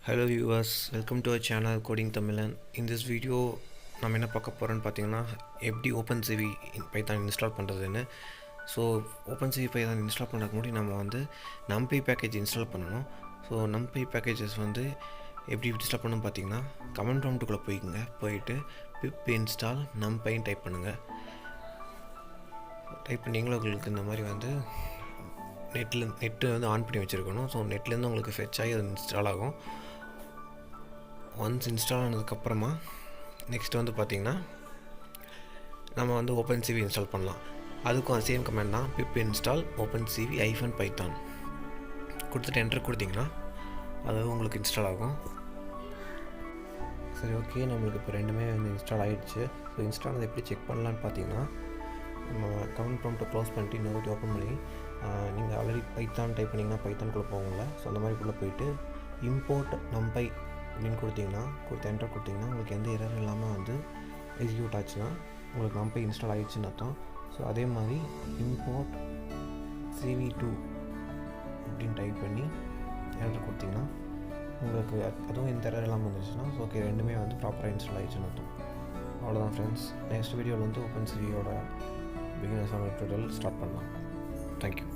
Hello viewers, welcome to our channel Coding Tamilan. In this video நம்ம என்ன பார்க்க போறோம்னு பாத்தீங்கன்னா எப்படி OpenCV Python இன்ஸ்டால் பண்றதுன்னு. ஸோ OpenCV Python இன்ஸ்டால் பண்ணுறதுக்கு முன்னாடி நம்ம வந்து numpy பேக்கேஜ் இன்ஸ்டால் பண்ணணும். ஸோ numpy பேக்கேஜஸ் வந்து எப்படி இன்ஸ்டால் பண்ணணும்னு பார்த்தீங்கன்னா கமெண்ட் ப்ராம்ப்ட்டுக்குள்ளே போயிட்டு pip install numpy டைப் பண்ணுங்கள். டைப் பண்ணிங்களா உங்களுக்கு இந்த மாதிரி வந்து நெட்டு வந்து ஆன் பண்ணி வச்சுருக்கணும். ஸோ நெட்லேருந்து உங்களுக்கு ஃபெச் ஆகி அது இன்ஸ்டால் ஆகும். ஒன்ஸ் இன்ஸ்டால் ஆனதுக்கப்புறமா நெக்ஸ்ட் வந்து பார்த்திங்கன்னா நம்ம வந்து OpenCV இன்ஸ்டால் பண்ணலாம். அதுக்கும் சேம் கமெண்ட் தான், pip install OpenCV -python கொடுத்துட்டு என்டர் கொடுத்திங்கன்னா அது உங்களுக்கு இன்ஸ்டால் ஆகும். சரி, ஓகே, நம்மளுக்கு இப்போ ரெண்டுமே வந்து இன்ஸ்டால் ஆகிடுச்சு. ஸோ இன்ஸ்டால் ஆனது எப்படி செக் பண்ணலான்னு பார்த்தீங்கன்னா நம்ம கமெண்ட் ப்ராம்ப்ட்டை க்ளோஸ் பண்ணிட்டு இன்னொரு ஓப்பன் பண்ணி நீங்கள் ஆல்ரெடி பைத்தான் டைப் பண்ணிங்கன்னா பைத்தான்குள்ளே போகல. ஸோ அந்த மாதிரிக்குள்ளே போயிட்டு import numpy அப்படின்னு கொடுத்து என்டர் கொடுத்திங்கன்னா உங்களுக்கு எந்த எரர் இல்லாமல் வந்து எக்ஸிக்யூட் ஆச்சுன்னா உங்களுக்கு numpy இன்ஸ்டால் ஆகிடுச்சுன்னு அர்த்தம். ஸோ அதே மாதிரி import cv2 அப்படின்னு டைப் பண்ணி என்டர் கொடுத்திங்கன்னா உங்களுக்கு அதுவும் எந்த எரர் இல்லாமல் வந்துச்சுன்னா ஓகே, ரெண்டுமே வந்து ப்ராப்பராக இன்ஸ்டால் ஆகிடுச்சுன்னு அர்த்தம். அவ்வளோதான் ஃப்ரெண்ட்ஸ். நெக்ஸ்ட் வீடியோவில் வந்து OpenCVயோட பிகினர்ஸான டுட்டோரியல் ஸ்டார்ட் பண்ணலாம். தேங்க்யூ.